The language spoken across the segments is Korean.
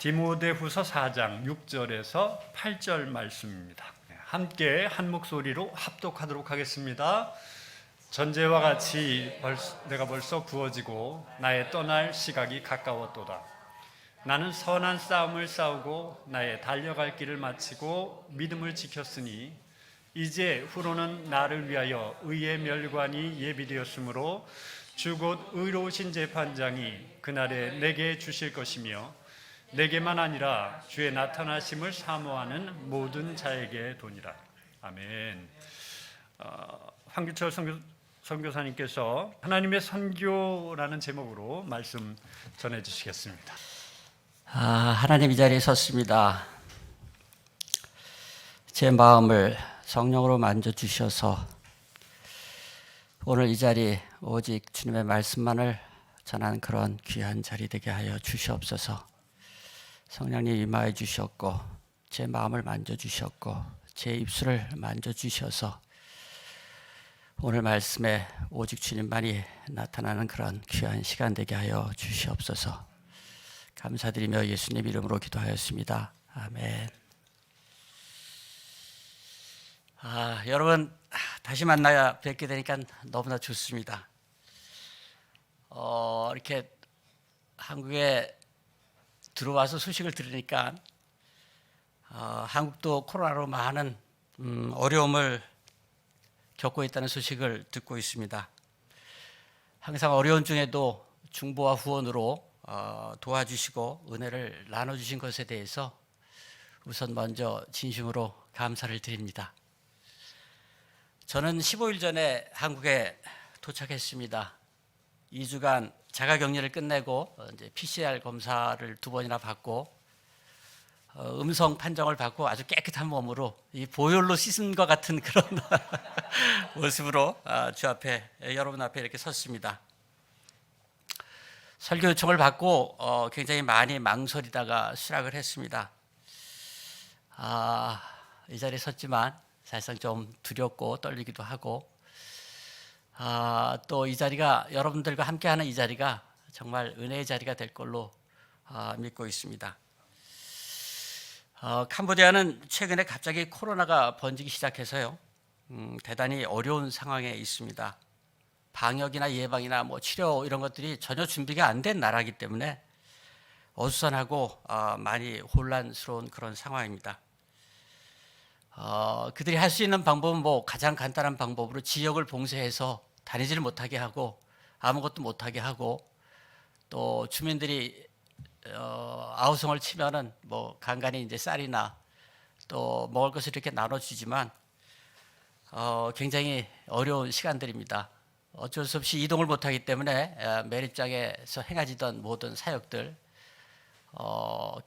디모데후서 4장 6절에서 8절 말씀입니다. 함께 한 목소리로 합독하도록 하겠습니다. 전제와 같이 내가 벌써 구워지고 나의 떠날 시각이 가까웠도다. 나는 선한 싸움을 싸우고 나의 달려갈 길을 마치고 믿음을 지켰으니 이제 후로는 나를 위하여 의의 멸관이 예비되었으므로 주 곧 의로우신 재판장이 그날에 내게 주실 것이며 내게만 아니라 주의 나타나심을 사모하는 모든 자에게 도니라. 아멘. 황규철 선교사님께서 하나님의 선교라는 제목으로 말씀 전해주시겠습니다. 하나님 이 자리에 섰습니다. 제 마음을 성령으로 만져주셔서 오늘 이 자리 오직 주님의 말씀만을 전하는 그런 귀한 자리 되게 하여 주시옵소서. 성령님 임하여 주셨고 제 마음을 만져주셨고 제 입술을 만져주셔서 오늘 말씀에 오직 주님만이 나타나는 그런 귀한 시간 되게 하여 주시옵소서. 감사드리며 예수님 이름으로 기도하였습니다. 아멘. 여러분 다시 만나 뵙게 되니까 너무나 좋습니다. 이렇게 한국에 들어와서 소식을 들으니까 한국도 코로나로 많은 어려움을 겪고 있다는 소식을 듣고 있습니다. 항상 어려운 중에도 중보와 후원으로 도와주시고 은혜를 나눠주신 것에 대해서 우선 먼저 진심으로 감사를 드립니다. 저는 15일 전에 한국에 도착했습니다. 2주간 자가격리를 끝내고 이제 PCR 검사를 2번이나 받고 음성 판정을 받고 아주 깨끗한 몸으로 이 보혈로 씻은 것 같은 그런 모습으로 주 앞에 여러분 앞에 이렇게 섰습니다. 설교 요청을 받고 굉장히 많이 망설이다가 수락을 했습니다. 이 자리에 섰지만 사실상 좀 두렵고 떨리기도 하고 또 이 자리가 여러분들과 함께하는 이 자리가 정말 은혜의 자리가 될 걸로 믿고 있습니다. 캄보디아는 최근에 갑자기 코로나가 번지기 시작해서요. 대단히 어려운 상황에 있습니다. 방역이나 예방이나 치료 이런 것들이 전혀 준비가 안 된 나라이기 때문에 어수선하고 많이 혼란스러운 그런 상황입니다. 그들이 할 수 있는 방법은 가장 간단한 방법으로 지역을 봉쇄해서 다니지를 못하게 하고 아무것도 못하게 하고 또 주민들이 아우성을 치면은 간간히 이제 쌀이나 또 먹을 것을 이렇게 나눠주지만 굉장히 어려운 시간들입니다. 어쩔 수 없이 이동을 못하기 때문에 매립장에서 행해지던 모든 사역들,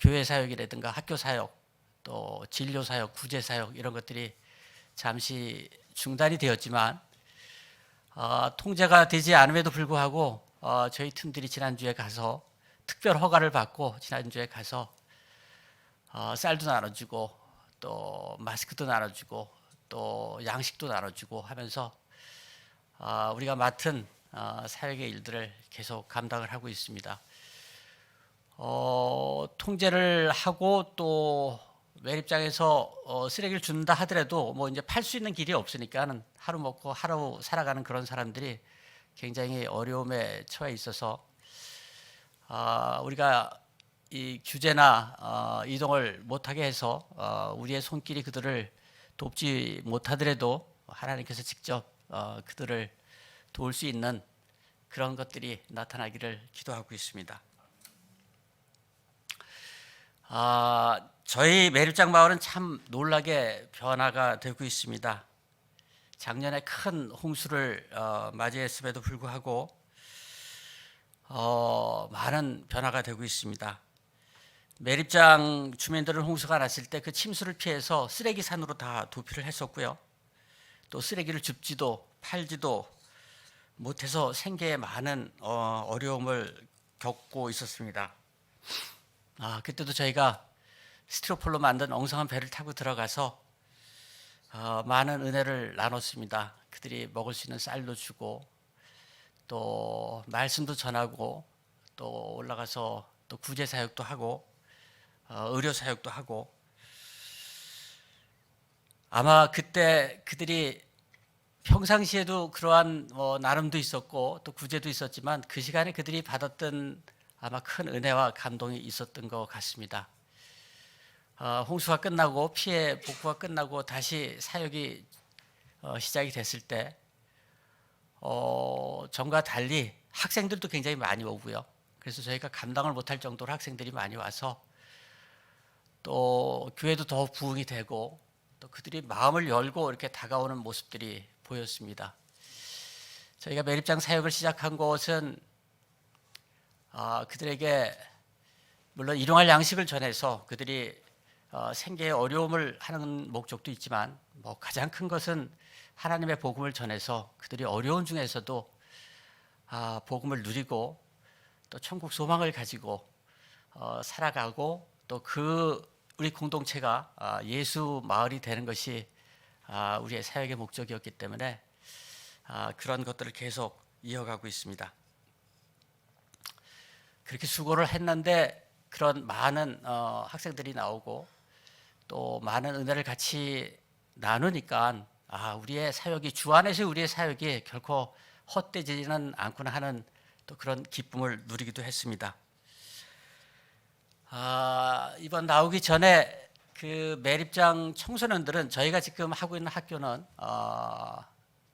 교회 사역이라든가 학교 사역, 또 진료 사역, 구제 사역 이런 것들이 잠시 중단이 되었지만 통제가 되지 않음에도 불구하고 저희 팀들이 지난주에 가서 특별 허가를 받고 지난주에 가서 쌀도 나눠주고 또 마스크도 나눠주고 또 양식도 나눠주고 하면서 우리가 맡은 사역의 일들을 계속 감당을 하고 있습니다. 통제를 하고 또 매립장에서 쓰레기를 준다 하더라도 이제 팔 수 있는 길이 없으니까는 하루 먹고 하루 살아가는 그런 사람들이 굉장히 어려움에 처해 있어서 우리가 이 규제나 이동을 못하게 해서 우리의 손길이 그들을 돕지 못하더라도 하나님께서 직접 그들을 도울 수 있는 그런 것들이 나타나기를 기도하고 있습니다. 저희 매립장 마을은 참 놀라게 변화가 되고 있습니다. 작년에 큰 홍수를 맞이했음에도 불구하고 많은 변화가 되고 있습니다. 매립장 주민들은 홍수가 났을 때 그 침수를 피해서 쓰레기산으로 다 도피를 했었고요. 또 쓰레기를 줍지도 팔지도 못해서 생계에 많은 어려움을 겪고 있었습니다. 그때도 저희가 스티로폴로 만든 엉성한 배를 타고 들어가서 많은 은혜를 나눴습니다. 그들이 먹을 수 있는 쌀도 주고 또 말씀도 전하고 또 올라가서 또 구제 사역도 하고 의료 사역도 하고, 아마 그때 그들이 평상시에도 그러한 나름도 있었고 또 구제도 있었지만 그 시간에 그들이 받았던 아마 큰 은혜와 감동이 있었던 것 같습니다. 홍수가 끝나고 피해 복구가 끝나고 다시 사역이 시작이 됐을 때 전과 달리 학생들도 굉장히 많이 오고요. 그래서 저희가 감당을 못할 정도로 학생들이 많이 와서 또 교회도 더 부흥이 되고 또 그들이 마음을 열고 이렇게 다가오는 모습들이 보였습니다. 저희가 매립장 사역을 시작한 것은 그들에게 물론 일용할 양식을 전해서 그들이 생계의 어려움을 하는 목적도 있지만 가장 큰 것은 하나님의 복음을 전해서 그들이 어려운 중에서도 복음을 누리고 또 천국 소망을 가지고 살아가고 또 우리 공동체가 예수 마을이 되는 것이 우리의 사역의 목적이었기 때문에 그런 것들을 계속 이어가고 있습니다. 그렇게 수고를 했는데 그런 많은 학생들이 나오고 또 많은 은혜를 같이 나누니까 우리의 사역이 주 안에서 우리의 사역이 결코 헛되지는 않구나 하는 또 그런 기쁨을 누리기도 했습니다. 이번 나오기 전에 그 매립장 청소년들은 저희가 지금 하고 있는 학교는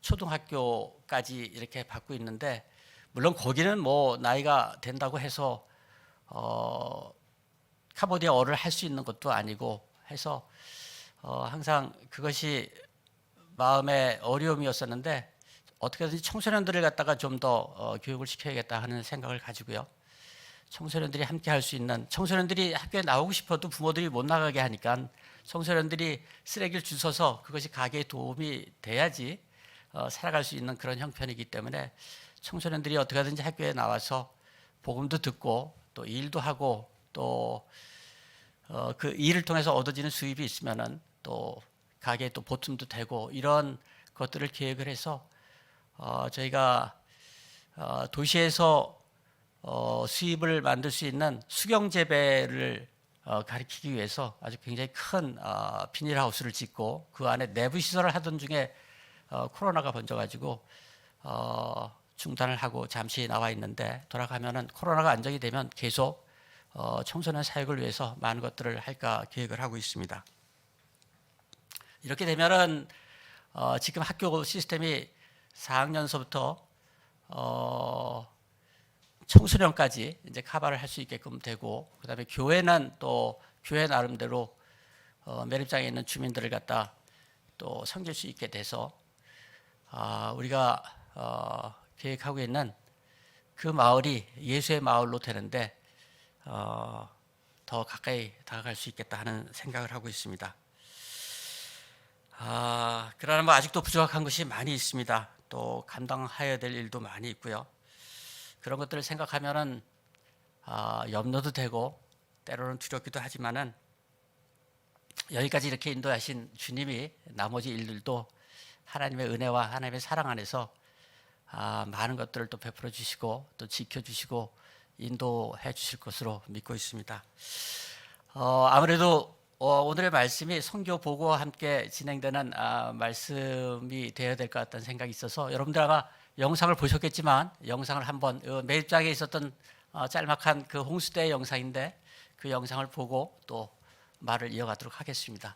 초등학교까지 이렇게 받고 있는데 물론 거기는 나이가 된다고 해서 캄보디아어를 할 수 있는 것도 아니고 해서 항상 그것이 마음의 어려움이었었는데 어떻게든지 청소년들을 갖다가 좀 더 교육을 시켜야겠다 하는 생각을 가지고요. 청소년들이 함께 할 수 있는, 청소년들이 학교에 나오고 싶어도 부모들이 못 나가게 하니까 청소년들이 쓰레기를 주워서 그것이 가게에 도움이 돼야지 살아갈 수 있는 그런 형편이기 때문에 청소년들이 어떻게 하든지 학교에 나와서 복음도 듣고 또 일도 하고 또 그 일을 통해서 얻어지는 수입이 있으면은 또 가게에 또 보탬도 되고 이런 것들을 계획을 해서 저희가 도시에서 수입을 만들 수 있는 수경 재배를 가리키기 위해서 아주 굉장히 큰 비닐하우스를 짓고 그 안에 내부 시설을 하던 중에 코로나가 번져가지고 중단을 하고 잠시 나와 있는데 돌아가면은 코로나가 안정이 되면 계속 청소년 사역을 위해서 많은 것들을 할까 계획을 하고 있습니다. 이렇게 되면은 지금 학교 시스템이 4학년서부터 청소년까지 이제 커버를 할 수 있게끔 되고 그다음에 교회는 또 교회 나름대로 매립장에 있는 주민들을 갖다 또 섬길 수 있게 돼서 우리가 계획하고 있는 그 마을이 예수의 마을로 되는데 더 가까이 다가갈 수 있겠다 하는 생각을 하고 있습니다. 그러나 아직도 부족한 것이 많이 있습니다. 또 감당해야 될 일도 많이 있고요. 그런 것들을 생각하면은 염려도 되고 때로는 두렵기도 하지만은 여기까지 이렇게 인도하신 주님이 나머지 일들도 하나님의 은혜와 하나님의 사랑 안에서 많은 것들을 또 베풀어 주시고 또 지켜 주시고 인도해 주실 것으로 믿고 있습니다. 아무래도 오늘의 말씀이 선교 보고와 함께 진행되는 말씀이 되어야 될 것 같다는 생각이 있어서 여러분들 아마 영상을 보셨겠지만 영상을 한번 매입장에 있었던 짤막한 그 홍수대 영상인데 그 영상을 보고 또 말을 이어가도록 하겠습니다.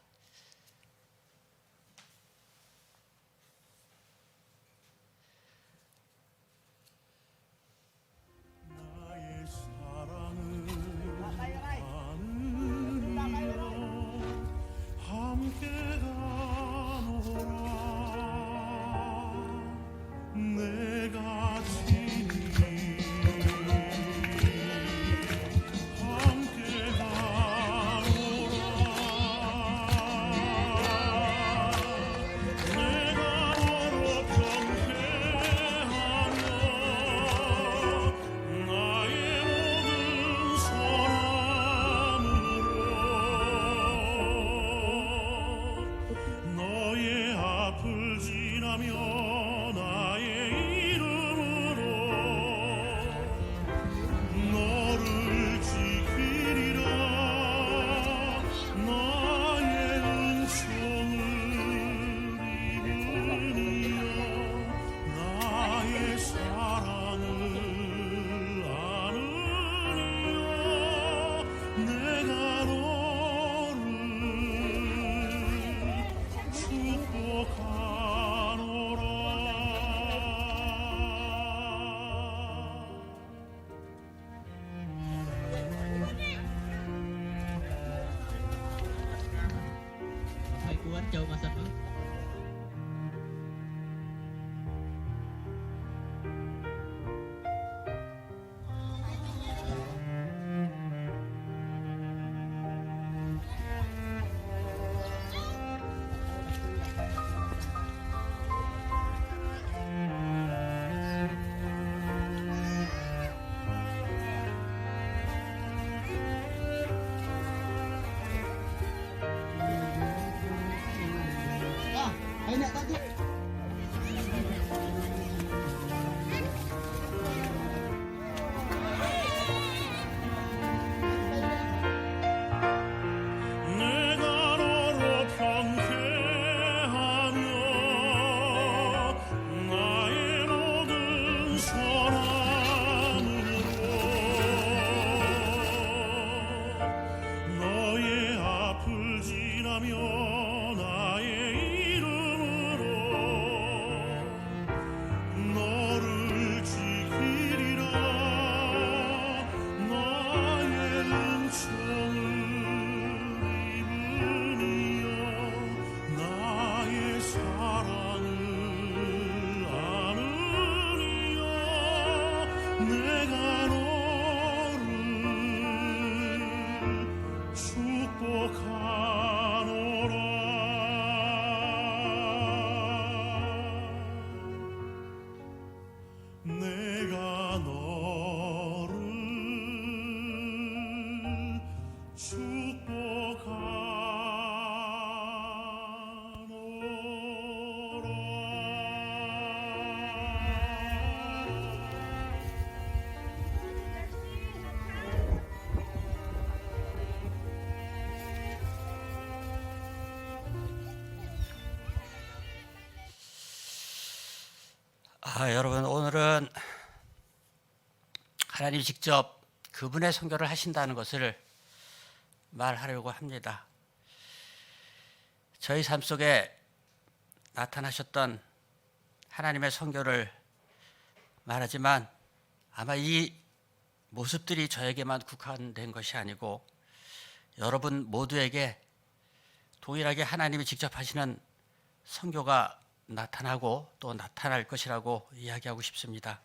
내가 너를 축복하노라. Thầy của anh Châu mà xin nữa. Hãy nè tắt đi. 내가 너로 평쾌하며 나의 모든 소망으로 너의 앞을 지나며 나의 이름으로 너를 지키리라. 나의 은총을 입으니여 나의 사랑을 아느니여 내가 너를 축복하노라. 내가 너를 여러분, 오늘은 하나님이 직접 그분의 선교를 하신다는 것을 말하려고 합니다. 저희 삶 속에 나타나셨던 하나님의 선교를 말하지만 아마 이 모습들이 저에게만 국한된 것이 아니고 여러분 모두에게 동일하게 하나님이 직접 하시는 선교가 나타나고 또 나타날 것이라고 이야기하고 싶습니다.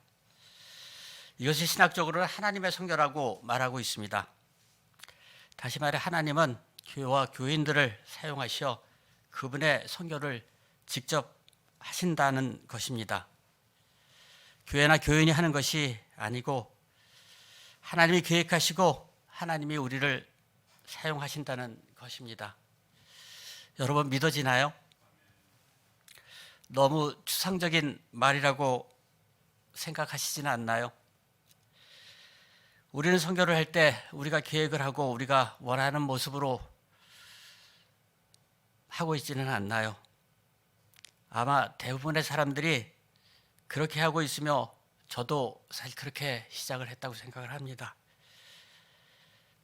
이것이 신학적으로는 하나님의 선교라고 말하고 있습니다. 다시 말해 하나님은 교회와 교인들을 사용하시어 그분의 선교를 직접 하신다는 것입니다. 교회나 교인이 하는 것이 아니고 하나님이 계획하시고 하나님이 우리를 사용하신다는 것입니다. 여러분 믿어지나요? 너무 추상적인 말이라고 생각하시지는 않나요? 우리는 선교를 할 때 우리가 계획을 하고 우리가 원하는 모습으로 하고 있지는 않나요? 아마 대부분의 사람들이 그렇게 하고 있으며 저도 사실 그렇게 시작을 했다고 생각을 합니다.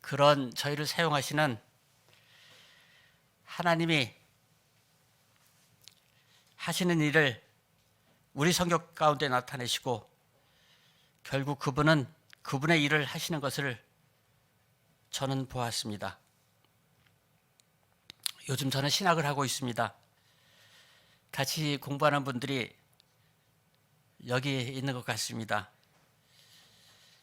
그런 저희를 사용하시는 하나님이 하시는 일을 우리 성격 가운데 나타내시고 결국 그분은 그분의 일을 하시는 것을 저는 보았습니다. 요즘 저는 신학을 하고 있습니다. 같이 공부하는 분들이 여기 있는 것 같습니다.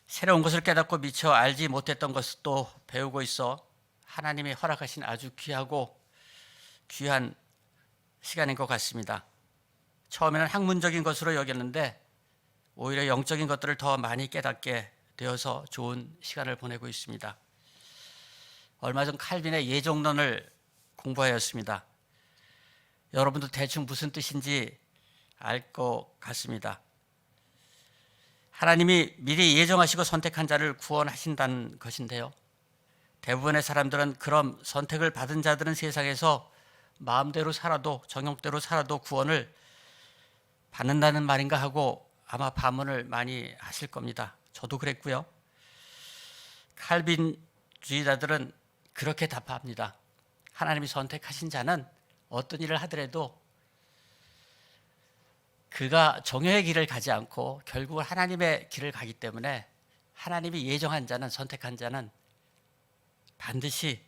새로운 것을 깨닫고 미처 알지 못했던 것을 또 배우고 있어 하나님이 허락하신 아주 귀하고 귀한 시간인 것 같습니다. 처음에는 학문적인 것으로 여겼는데 오히려 영적인 것들을 더 많이 깨닫게 되어서 좋은 시간을 보내고 있습니다. 얼마 전 칼빈의 예정론을 공부하였습니다. 여러분도 대충 무슨 뜻인지 알 것 같습니다. 하나님이 미리 예정하시고 선택한 자를 구원하신다는 것인데요. 대부분의 사람들은 그럼 선택을 받은 자들은 세상에서 마음대로 살아도 정욕대로 살아도 구원을 받는다는 말인가 하고 아마 반문을 많이 하실 겁니다. 저도 그랬고요. 칼빈 민족주의자들은 그렇게 답합니다. 하나님이 선택하신 자는 어떤 일을 하더라도 그가 정욕의 길을 가지 않고 결국은 하나님의 길을 가기 때문에 하나님이 예정한 자는, 선택한 자는 반드시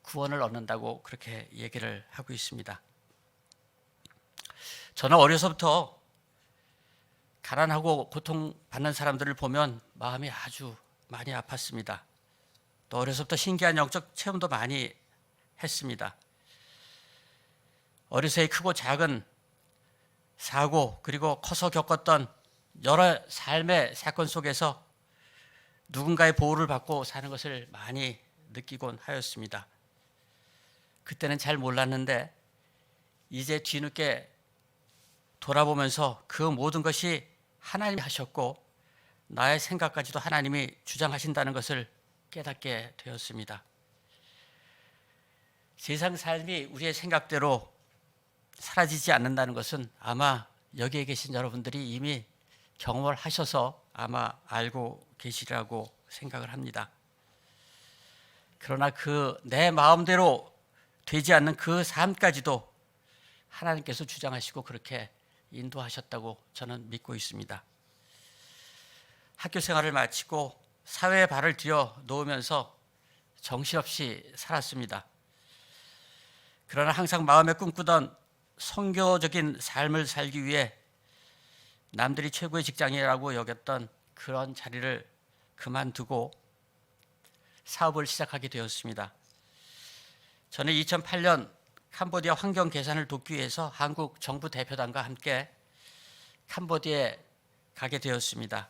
구원을 얻는다고 그렇게 얘기를 하고 있습니다. 저는 어려서부터 가난하고 고통받는 사람들을 보면 마음이 아주 많이 아팠습니다. 또 어려서부터 신기한 영적 체험도 많이 했습니다. 어려서의 크고 작은 사고, 그리고 커서 겪었던 여러 삶의 사건 속에서 누군가의 보호를 받고 사는 것을 많이 느끼곤 하였습니다. 그때는 잘 몰랐는데 이제 뒤늦게 돌아보면서 그 모든 것이 하나님이 하셨고 나의 생각까지도 하나님이 주장하신다는 것을 깨닫게 되었습니다. 세상 삶이 우리의 생각대로 사라지지 않는다는 것은 아마 여기에 계신 여러분들이 이미 경험을 하셔서 아마 알고 계시리라고 생각을 합니다. 그러나 그 내 마음대로 되지 않는 그 삶까지도 하나님께서 주장하시고 그렇게 인도하셨다고 저는 믿고 있습니다. 학교 생활을 마치고 사회에 발을 들여 놓으면서 정신없이 살았습니다. 그러나 항상 마음에 꿈꾸던 선교적인 삶을 살기 위해 남들이 최고의 직장이라고 여겼던 그런 자리를 그만두고 사업을 시작하게 되었습니다. 저는 2008년 캄보디아 환경 개선을 돕기 위해서 한국 정부 대표단과 함께 캄보디아에 가게 되었습니다.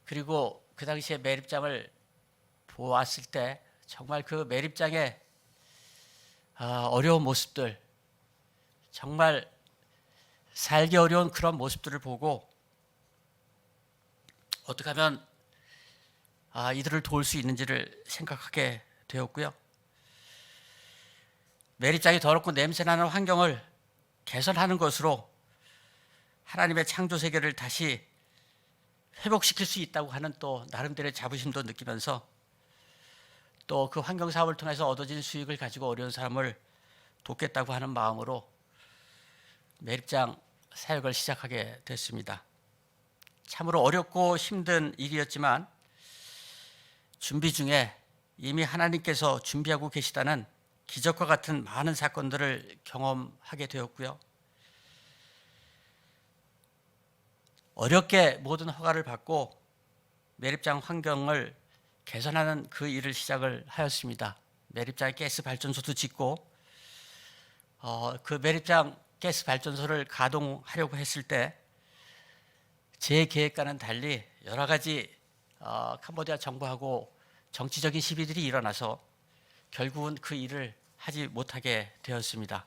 그리고 그 당시에 매립장을 보았을 때 정말 그 매립장의 어려운 모습들, 정말 살기 어려운 그런 모습들을 보고 어떻게 하면 이들을 도울 수 있는지를 생각하게 되었고요. 매립장이 더럽고 냄새나는 환경을 개선하는 것으로 하나님의 창조 세계를 다시 회복시킬 수 있다고 하는 또 나름대로의 자부심도 느끼면서 또 그 환경 사업을 통해서 얻어진 수익을 가지고 어려운 사람을 돕겠다고 하는 마음으로 매립장 사역을 시작하게 됐습니다. 참으로 어렵고 힘든 일이었지만 준비 중에 이미 하나님께서 준비하고 계시다는 기적과 같은 많은 사건들을 경험하게 되었고요. 어렵게 모든 허가를 받고 매립장 환경을 개선하는 그 일을 시작을 하였습니다. 매립장에 가스 발전소도 짓고 그 매립장 가스 발전소를 가동하려고 했을 때 제 계획과는 달리 여러 가지 캄보디아 정부하고 정치적인 시비들이 일어나서 결국은 그 일을 하지 못하게 되었습니다.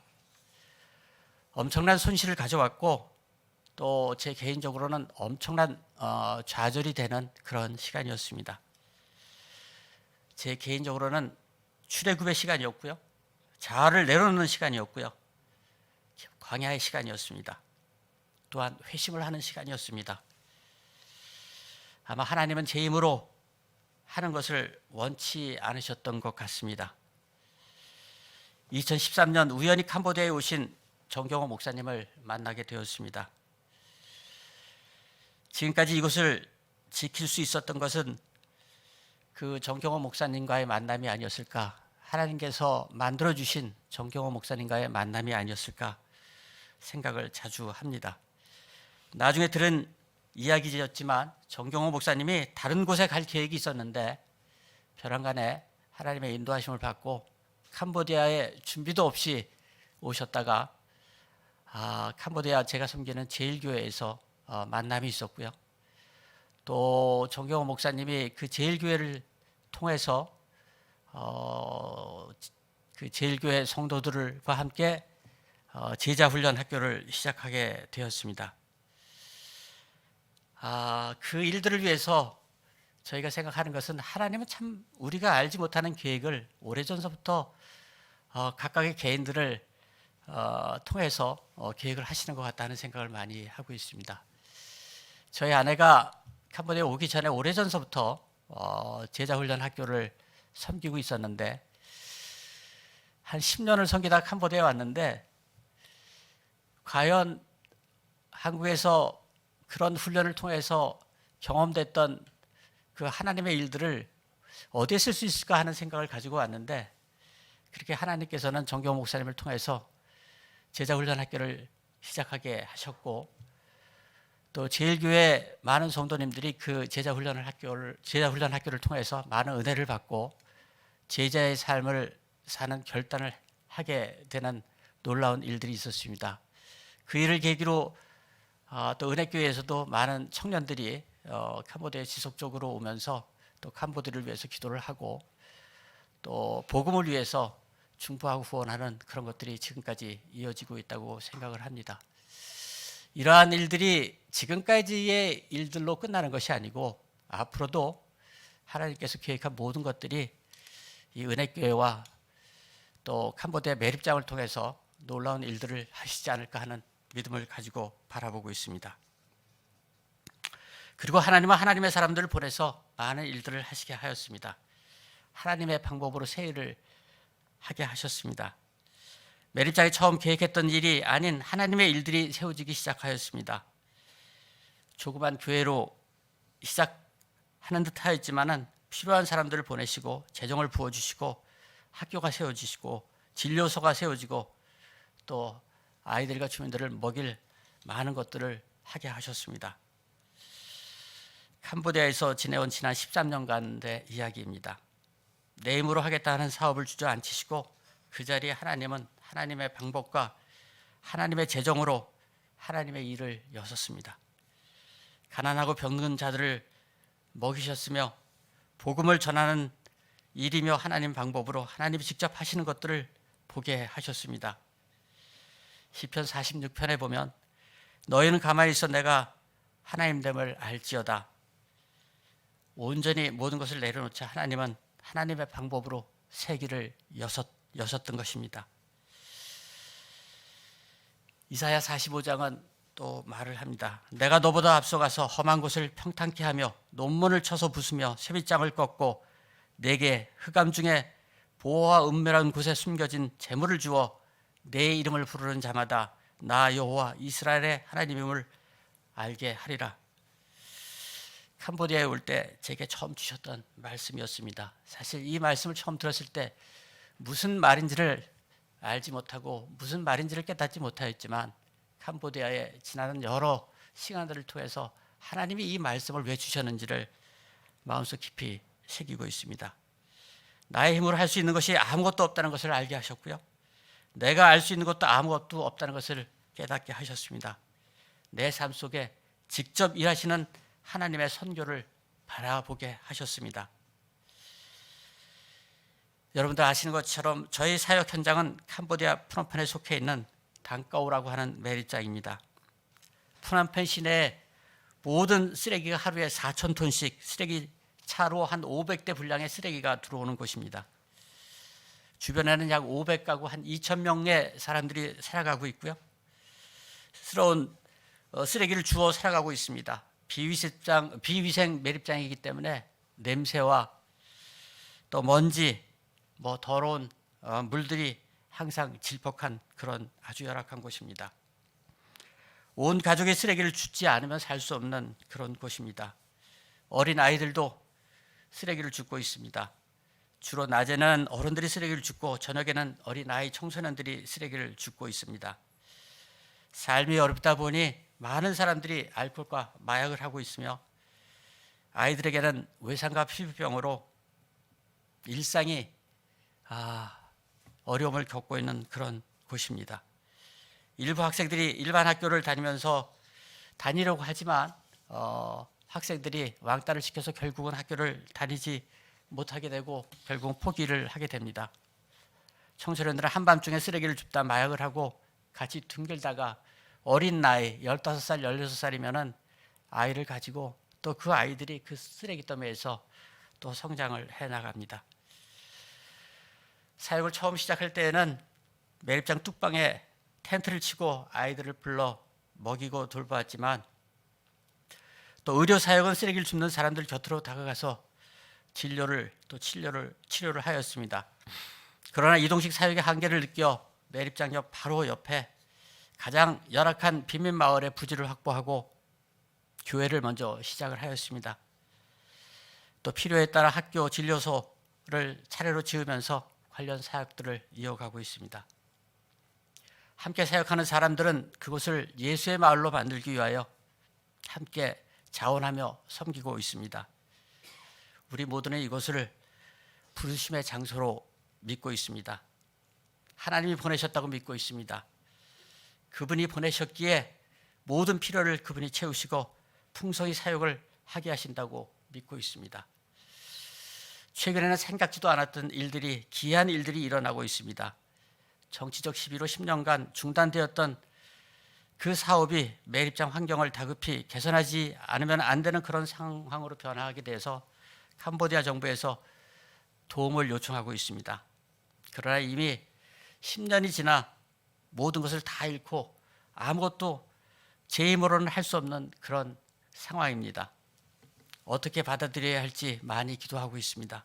엄청난 손실을 가져왔고 또 제 개인적으로는 엄청난 좌절이 되는 그런 시간이었습니다. 제 개인적으로는 출애굽의 시간이었고요. 자아를 내려놓는 시간이었고요. 광야의 시간이었습니다. 또한 회심을 하는 시간이었습니다. 아마 하나님은 제 힘으로 하는 것을 원치 않으셨던 것 같습니다. 2013년 우연히 캄보디아에 오신 정경호 목사님을 만나게 되었습니다. 지금까지 이곳을 지킬 수 있었던 것은 그 정경호 목사님과의 만남이 아니었을까, 하나님께서 만들어주신 정경호 목사님과의 만남이 아니었을까 생각을 자주 합니다. 나중에 들은 이야기였지만 정경호 목사님이 다른 곳에 갈 계획이 있었는데 벼랑간에 하나님의 인도하심을 받고 캄보디아에 준비도 없이 오셨다가 캄보디아 제가 섬기는 제일교회에서 만남이 있었고요. 또 정경호 목사님이 그 제일교회를 통해서 그 제일교회 성도들과 함께 제자훈련 학교를 시작하게 되었습니다. 그 일들을 위해서 저희가 생각하는 것은 하나님은 참 우리가 알지 못하는 계획을 오래전서부터 각각의 개인들을 통해서 계획을 하시는 것 같다는 생각을 많이 하고 있습니다. 저희 아내가 캄보디아에 오기 전에 오래전서부터 제자훈련 학교를 섬기고 있었는데 한 10년을 섬기다 캄보디아에 왔는데 과연 한국에서 그런 훈련을 통해서 경험됐던 그 하나님의 일들을 어디에 쓸 수 있을까 하는 생각을 가지고 왔는데 그렇게 하나님께서는 정경 목사님을 통해서 제자훈련 학교를 시작하게 하셨고 또 제일교회 많은 성도님들이 그 제자훈련 학교를 통해서 많은 은혜를 받고 제자의 삶을 사는 결단을 하게 되는 놀라운 일들이 있었습니다. 그 일을 계기로 또 은혜교회에서도 많은 청년들이 캄보디아에 지속적으로 오면서 또 캄보디아를 위해서 기도를 하고 또 복음을 위해서 중보하고 후원하는 그런 것들이 지금까지 이어지고 있다고 생각을 합니다. 이러한 일들이 지금까지의 일들로 끝나는 것이 아니고 앞으로도 하나님께서 계획한 모든 것들이 이 은혜교회와 또 캄보디아 매립장을 통해서 놀라운 일들을 하시지 않을까 하는 믿음을 가지고 바라보고 있습니다. 그리고 하나님은 하나님의 사람들을 보내서 많은 일들을 하시게 하였습니다. 하나님의 방법으로 새 일을 하게 하셨습니다. 매립장이 처음 계획했던 일이 아닌 하나님의 일들이 세워지기 시작하였습니다. 조그만 교회로 시작하는 듯 하였지만은 필요한 사람들을 보내시고 재정을 부어주시고 학교가 세워지시고 진료소가 세워지고 또 아이들과 주민들을 먹일 많은 것들을 하게 하셨습니다. 캄보디아에서 지내온 지난 13년간의 이야기입니다. 내 힘으로 하겠다 하는 사업을 주저앉히시고 그 자리에 하나님은 하나님의 방법과 하나님의 재정으로 하나님의 일을 여섰습니다. 가난하고 병든 자들을 먹이셨으며 복음을 전하는 일이며 하나님 방법으로 하나님이 직접 하시는 것들을 보게 하셨습니다. 시편 46편에 보면 너희는 가만히 있어 내가 하나님됨을 알지어다. 온전히 모든 것을 내려놓자 하나님은 하나님의 방법으로 세기를 여섰던 것입니다. 이사야 45장은 또 말을 합니다. 내가 너보다 앞서가서 험한 곳을 평탄케 하며 논문을 쳐서 부수며 쇠빗장을 꺾고 내게 흑암 중에 보호와 은밀한 곳에 숨겨진 재물을 주어 내 이름을 부르는 자마다 나 여호와 이스라엘의 하나님임을 알게 하리라. 캄보디아에 올 때 제게 처음 주셨던 말씀이었습니다. 사실 이 말씀을 처음 들었을 때 무슨 말인지를 알지 못하고 무슨 말인지를 깨닫지 못하였지만 캄보디아에 지나는 여러 시간들을 통해서 하나님이 이 말씀을 왜 주셨는지를 마음속 깊이 새기고 있습니다. 나의 힘으로 할 수 있는 것이 아무것도 없다는 것을 알게 하셨고요. 내가 알 수 있는 것도 아무것도 없다는 것을 깨닫게 하셨습니다. 내 삶 속에 직접 일하시는 하나님의 선교를 바라보게 하셨습니다. 여러분들 아시는 것처럼 저희 사역 현장은 캄보디아 프놈펜에 속해 있는 당까오라고 하는 매립장입니다. 프놈펜 시내에 모든 쓰레기가 하루에 4,000톤씩 쓰레기 차로 한 500대 분량의 쓰레기가 들어오는 곳입니다. 주변에는 약 500가구 한 2,000명의 사람들이 살아가고 있고요. 스러운 쓰레기를 주워 살아가고 있습니다. 비위생 매립장이기 때문에 냄새와 또 먼지, 더러운 물들이 항상 질퍽한 그런 아주 열악한 곳입니다. 온 가족의 쓰레기를 줍지 않으면 살 수 없는 그런 곳입니다. 어린 아이들도 쓰레기를 줍고 있습니다. 주로 낮에는 어른들이 쓰레기를 줍고 저녁에는 어린 아이 청소년들이 쓰레기를 줍고 있습니다. 삶이 어렵다 보니 많은 사람들이 알코올과 마약을 하고 있으며 아이들에게는 외상과 피부병으로 일상이 어려움을 겪고 있는 그런 곳입니다. 일부 학생들이 일반 학교를 다니려고 하지만 학생들이 왕따를 시켜서 결국은 학교를 다니지 못하게 되고 결국 포기를 하게 됩니다. 청소년들은 한밤중에 쓰레기를 줍다 마약을 하고 같이 둥글다가 어린 나이 15살, 16살이면은 아이를 가지고 또 그 아이들이 그 쓰레기 더미에서 또 성장을 해 나갑니다. 사역을 처음 시작할 때에는 매립장 뚝방에 텐트를 치고 아이들을 불러 먹이고 돌보았지만 또 의료 사역은 쓰레기를 줍는 사람들 곁으로 다가가서 치료를 하였습니다. 그러나 이동식 사역의 한계를 느껴 매립장역 바로 옆에 가장 열악한 빈민 마을의 부지를 확보하고 교회를 먼저 시작을 하였습니다. 또 필요에 따라 학교, 진료소를 차례로 지으면서 관련 사역들을 이어가고 있습니다. 함께 사역하는 사람들은 그곳을 예수의 마을로 만들기 위하여 함께 자원하며 섬기고 있습니다. 우리 모두는 이곳을 부르심의 장소로 믿고 있습니다. 하나님이 보내셨다고 믿고 있습니다. 그분이 보내셨기에 모든 필요를 그분이 채우시고 풍성히 사역을 하게 하신다고 믿고 있습니다. 최근에는 생각지도 않았던 일들이, 기이한 일들이 일어나고 있습니다. 정치적 시비로 10년간 중단되었던 그 사업이 매립장 환경을 다급히 개선하지 않으면 안 되는 그런 상황으로 변화하게 돼서 캄보디아 정부에서 도움을 요청하고 있습니다. 그러나 이미 10년이 지나 모든 것을 다 잃고 아무것도 제 힘으로는 할 수 없는 그런 상황입니다. 어떻게 받아들여야 할지 많이 기도하고 있습니다.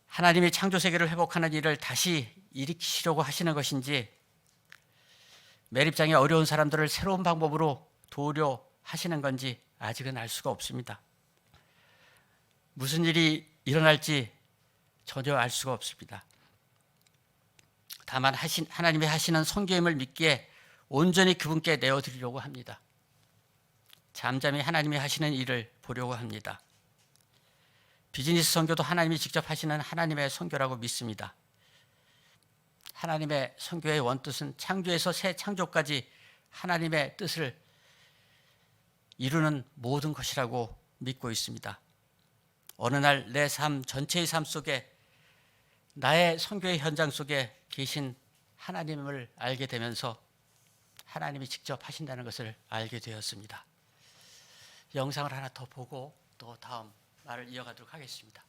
하나님이 창조 세계를 회복하는 일을 다시 일으키시려고 하시는 것인지, 매립장의 어려운 사람들을 새로운 방법으로 도우려 하시는 건지 아직은 알 수가 없습니다. 무슨 일이 일어날지 전혀 알 수가 없습니다. 다만 하나님이 하시는 선교임을 믿기에 온전히 그분께 내어드리려고 합니다. 잠잠히 하나님이 하시는 일을 보려고 합니다. 비즈니스 선교도 하나님이 직접 하시는 하나님의 선교라고 믿습니다. 하나님의 선교의 원뜻은 창조에서 새 창조까지 하나님의 뜻을 이루는 모든 것이라고 믿고 있습니다. 어느 날 내 삶 전체의 삶 속에, 나의 선교의 현장 속에 계신 하나님을 알게 되면서 하나님이 직접 하신다는 것을 알게 되었습니다. 영상을 하나 더 보고 또 다음 말을 이어가도록 하겠습니다.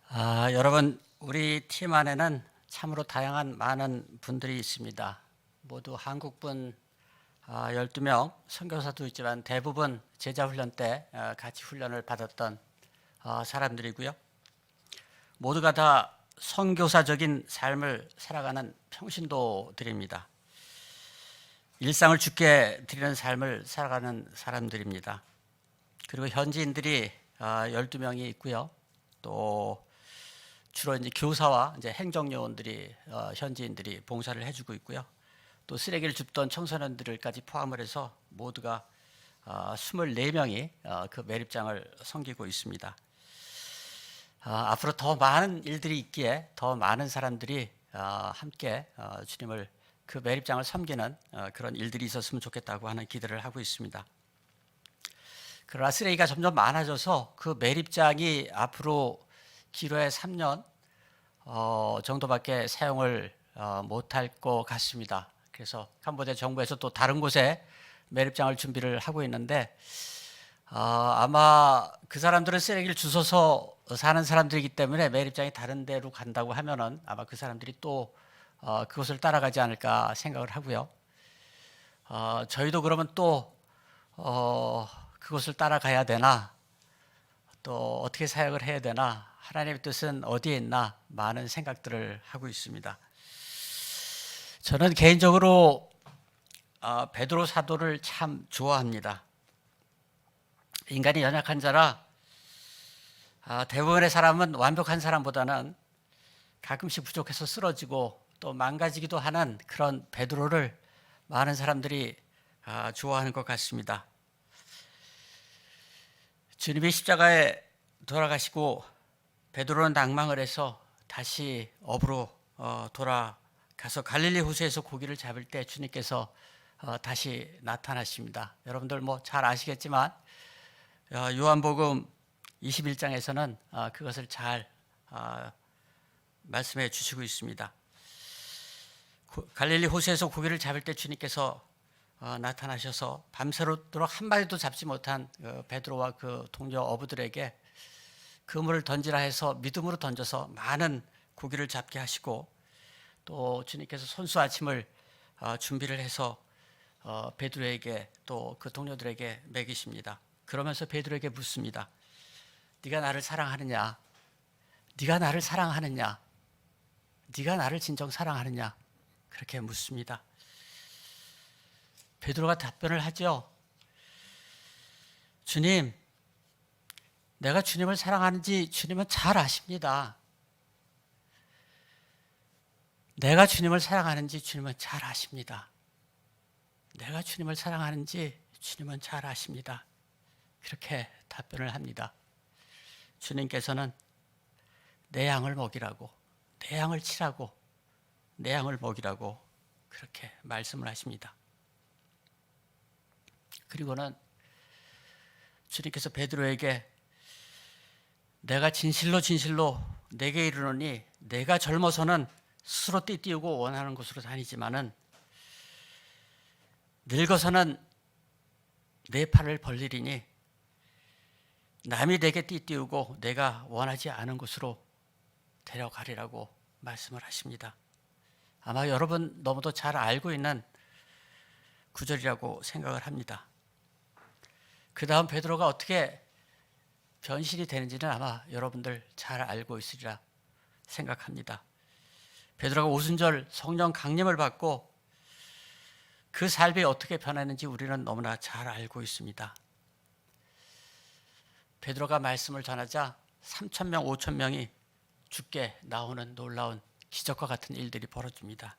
여러분, 우리 팀 안에는 참으로 다양한 많은 분들이 있습니다. 모두 한국분 12명, 선교사도 있지만 대부분 제자훈련 때 같이 훈련을 받았던 사람들이고요. 모두가 다 선교사적인 삶을 살아가는 평신도들입니다. 일상을 주께 드리는 삶을 살아가는 사람들입니다. 그리고 현지인들이 12명이 있고요. 또 주로 이제 교사와 이제 행정요원들이 현지인들이 봉사를 해주고 있고요. 또 쓰레기를 줍던 청소년들까지 포함을 해서 모두가 24명이 그 매립장을 섬기고 있습니다. 앞으로 더 많은 일들이 있기에 더 많은 사람들이 함께 주님을 그 매립장을 섬기는 그런 일들이 있었으면 좋겠다고 하는 기대를 하고 있습니다. 그러나 쓰레기가 점점 많아져서 그 매립장이 앞으로 길어야 3년 정도밖에 사용을 못할 것 같습니다. 그래서 캄보디아 정부에서 또 다른 곳에 매립장을 준비를 하고 있는데 아마 그 사람들은 쓰레기를 주워서 사는 사람들이기 때문에 매립장이 다른 데로 간다고 하면은 아마 그 사람들이 또 그것을 따라가지 않을까 생각을 하고요. 저희도 그러면 또 그것을 따라가야 되나, 또 어떻게 사역을 해야 되나, 하나님의 뜻은 어디에 있나 많은 생각들을 하고 있습니다. 저는 개인적으로 베드로 사도를 참 좋아합니다. 인간이 연약한 자라 대부분의 사람은 완벽한 사람보다는 가끔씩 부족해서 쓰러지고 또 망가지기도 하는 그런 베드로를 많은 사람들이 좋아하는 것 같습니다. 주님이 십자가에 돌아가시고 베드로는 낭망을 해서 다시 업으로 돌아가서 갈릴리 호수에서 고기를 잡을 때 주님께서 다시 나타나십니다. 여러분들 뭐 잘 아시겠지만 요한복음 21장에서는 그것을 잘 말씀해 주시고 있습니다. 갈릴리 호수에서 고기를 잡을 때 주님께서 나타나셔서 밤새도록 한 마리도 잡지 못한 베드로와 그 동료 어부들에게 그물을 던지라 해서 믿음으로 던져서 많은 고기를 잡게 하시고, 또 주님께서 손수 아침을 준비를 해서 베드로에게 또 그 동료들에게 먹이십니다. 그러면서 베드로에게 묻습니다. 네가 나를 사랑하느냐? 네가 나를 사랑하느냐? 네가 나를 진정 사랑하느냐? 그렇게 묻습니다. 베드로가 답변을 하죠. 주님, 내가 주님을 사랑하는지 주님은 잘 아십니다. 내가 주님을 사랑하는지 주님은 잘 아십니다. 내가 주님을 사랑하는지 주님은 잘 아십니다. 그렇게 답변을 합니다. 주님께서는 내 양을 먹이라고, 내 양을 치라고, 내 양을 먹이라고 그렇게 말씀을 하십니다. 그리고는 주님께서 베드로에게 내가 진실로 진실로 내게 이르노니 내가 젊어서는 스스로 띠띠우고 원하는 곳으로 다니지만은 늙어서는 내 팔을 벌리리니 남이 내게 띠띠우고 내가 원하지 않은 곳으로 데려가리라고 말씀을 하십니다. 아마 여러분 너무도 잘 알고 있는 구절이라고 생각을 합니다. 그 다음 베드로가 어떻게 변신이 되는지는 아마 여러분들 잘 알고 있으리라 생각합니다. 베드로가 오순절 성령 강림을 받고 그 삶이 어떻게 변했는지 우리는 너무나 잘 알고 있습니다. 베드로가 말씀을 전하자 3,000명, 5,000명이 죽게 나오는 놀라운 기적과 같은 일들이 벌어집니다.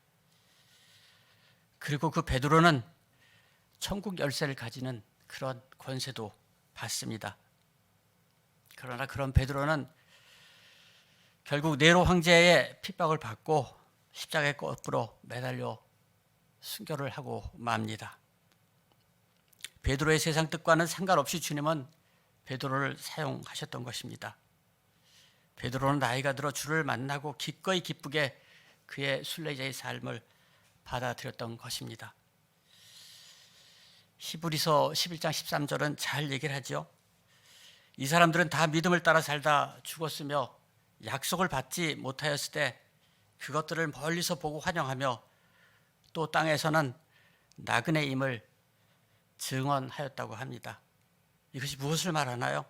그리고 그 베드로는 천국 열쇠를 가지는 그런 권세도 받습니다. 그러나 그런 베드로는 결국 네로 황제의 핍박을 받고 십자가에 거꾸로 매달려 순교를 하고 맙니다. 베드로의 세상 뜻과는 상관없이 주님은 베드로를 사용하셨던 것입니다. 베드로는 나이가 들어 주를 만나고 기꺼이 기쁘게 그의 순례자의 삶을 받아들였던 것입니다. 히브리서 11장 13절은 잘 얘기를 하죠. 이 사람들은 다 믿음을 따라 살다 죽었으며 약속을 받지 못하였을 때 그것들을 멀리서 보고 환영하며 또 땅에서는 나그네임을 증언하였다고 합니다. 이것이 무엇을 말하나요?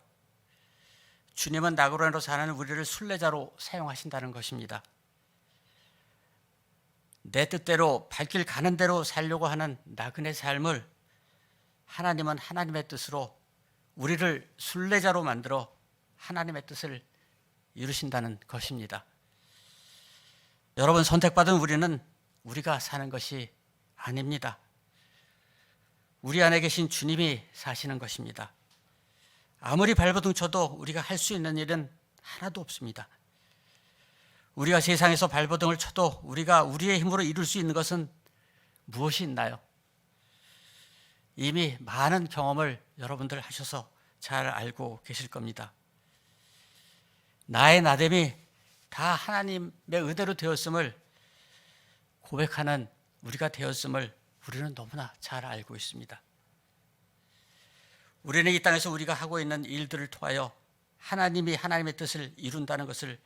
주님은 나그네로 사는 우리를 순례자로 사용하신다는 것입니다. 내 뜻대로 발길 가는 대로 살려고 하는 나그네 삶을 하나님은 하나님의 뜻으로 우리를 순례자로 만들어 하나님의 뜻을 이루신다는 것입니다. 여러분, 선택받은 우리는 우리가 사는 것이 아닙니다. 우리 안에 계신 주님이 사시는 것입니다. 아무리 발버둥 쳐도 우리가 할 수 있는 일은 하나도 없습니다. 우리가 세상에서 발버둥을 쳐도 우리가 우리의 힘으로 이룰 수 있는 것은 무엇이 있나요? 이미 많은 경험을 여러분들 하셔서 잘 알고 계실 겁니다. 나의 나됨이 다 하나님의 은혜로 되었음을 고백하는 우리가 되었음을 우리는 너무나 잘 알고 있습니다. 우리는 이 땅에서 우리가 하고 있는 일들을 통하여 하나님이 하나님의 뜻을 이룬다는 것을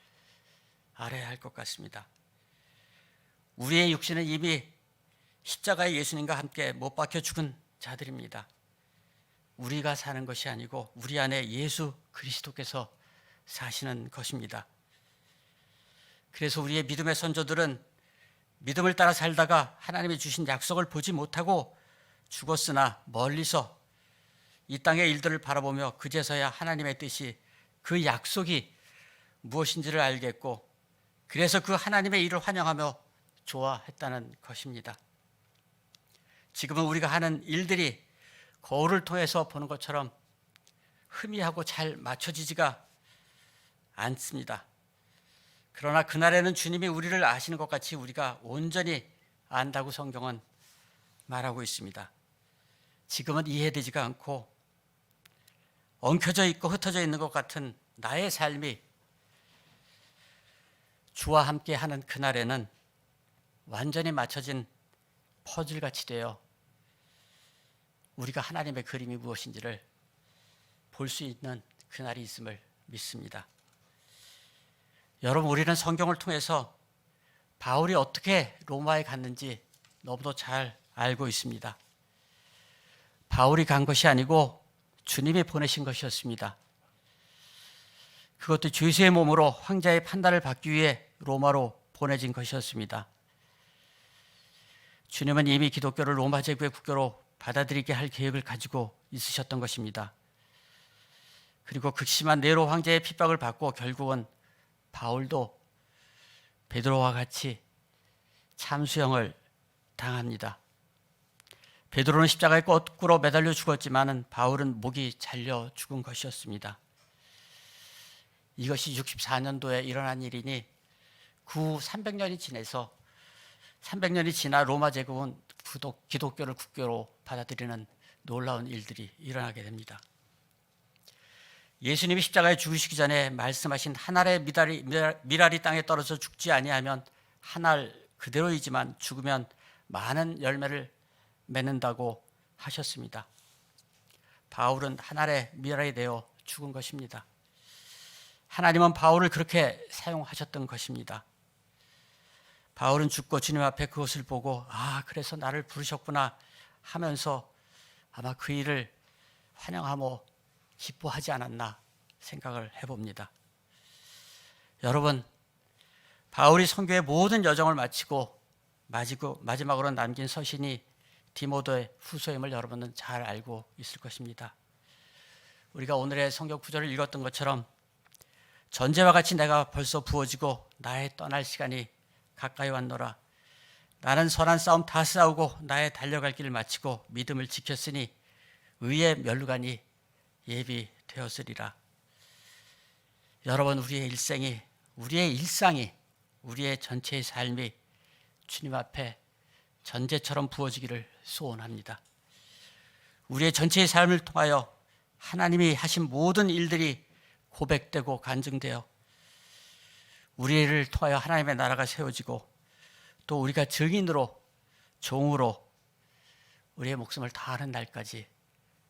알아야 할 것 같습니다. 우리의 육신은 이미 십자가의 예수님과 함께 못 박혀 죽은 자들입니다. 우리가 사는 것이 아니고 우리 안에 예수 그리스도께서 사시는 것입니다. 그래서 우리의 믿음의 선조들은 믿음을 따라 살다가 하나님이 주신 약속을 보지 못하고 죽었으나 멀리서 이 땅의 일들을 바라보며 그제서야 하나님의 뜻이 그 약속이 무엇인지를 알겠고 그래서 그 하나님의 일을 환영하며 좋아했다는 것입니다. 지금은 우리가 하는 일들이 거울을 통해서 보는 것처럼 희미하고 잘 맞춰지지가 않습니다. 그러나 그날에는 주님이 우리를 아시는 것 같이 우리가 온전히 안다고 성경은 말하고 있습니다. 지금은 이해되지가 않고 엉켜져 있고 흩어져 있는 것 같은 나의 삶이 주와 함께 하는 그날에는 완전히 맞춰진 퍼즐같이 되어 우리가 하나님의 그림이 무엇인지를 볼 수 있는 그날이 있음을 믿습니다. 여러분, 우리는 성경을 통해서 바울이 어떻게 로마에 갔는지 너무도 잘 알고 있습니다. 바울이 간 것이 아니고 주님이 보내신 것이었습니다. 그것도 죄수의 몸으로 황제의 판단을 받기 위해 로마로 보내진 것이었습니다. 주님은 이미 기독교를 로마 제국의 국교로 받아들이게 할 계획을 가지고 있으셨던 것입니다. 그리고 극심한 네로 황제의 핍박을 받고 결국은 바울도 베드로와 같이 참수형을 당합니다. 베드로는 십자가에 거꾸로 매달려 죽었지만 바울은 목이 잘려 죽은 것이었습니다. 이것이 64년도에 일어난 일이니 그 후 300년이 지나서 300년이 지나 로마 제국은 기독교를 국교로 받아들이는 놀라운 일들이 일어나게 됩니다. 예수님이 십자가에 죽으시기 전에 말씀하신 한 알의 밀알이 땅에 떨어져 죽지 아니하면 한 알 그대로이지만 죽으면 많은 열매를 맺는다고 하셨습니다. 바울은 한 알의 밀알이 되어 죽은 것입니다. 하나님은 바울을 그렇게 사용하셨던 것입니다. 바울은 죽고 주님 앞에 그것을 보고 그래서 나를 부르셨구나 하면서 아마 그 일을 환영하며 기뻐하지 않았나 생각을 해봅니다. 여러분, 바울이 선교의 모든 여정을 마치고 마지막으로 남긴 서신이 디모데의 후서임을 여러분은 잘 알고 있을 것입니다. 우리가 오늘의 성경 구절을 읽었던 것처럼 전제와 같이 내가 벌써 부어지고 나의 떠날 시간이 가까이 왔노라. 나는 선한 싸움 다 싸우고 나의 달려갈 길을 마치고 믿음을 지켰으니 의의 면류관이 예비되었으리라. 여러분, 우리의 일상이 우리의 전체의 삶이 주님 앞에 전제처럼 부어지기를 소원합니다. 우리의 전체의 삶을 통하여 하나님이 하신 모든 일들이 고백되고 간증되어 우리를 통하여 하나님의 나라가 세워지고 또 우리가 증인으로 종으로 우리의 목숨을 다하는 날까지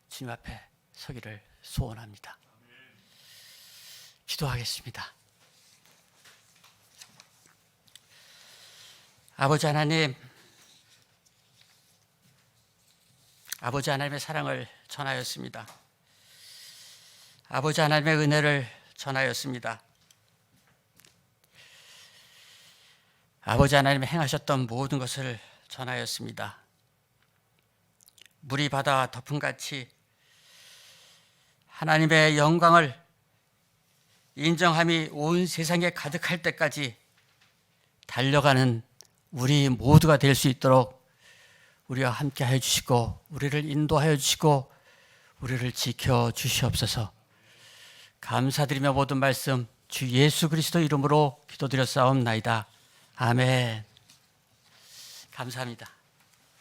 주님 앞에 서기를 소원합니다. 기도하겠습니다. 아버지 하나님, 아버지 하나님의 사랑을 전하였습니다. 아버지 하나님의 은혜를 전하였습니다. 아버지 하나님이 행하셨던 모든 것을 전하였습니다. 물이 바다 덮음같이 하나님의 영광을 인정함이 온 세상에 가득할 때까지 달려가는 우리 모두가 될 수 있도록 우리와 함께 하여 주시고 우리를 인도하여 주시고 우리를 지켜 주시옵소서. 감사드리며 모든 말씀 주 예수 그리스도 이름으로 기도드렸사옵나이다. 아멘. 감사합니다.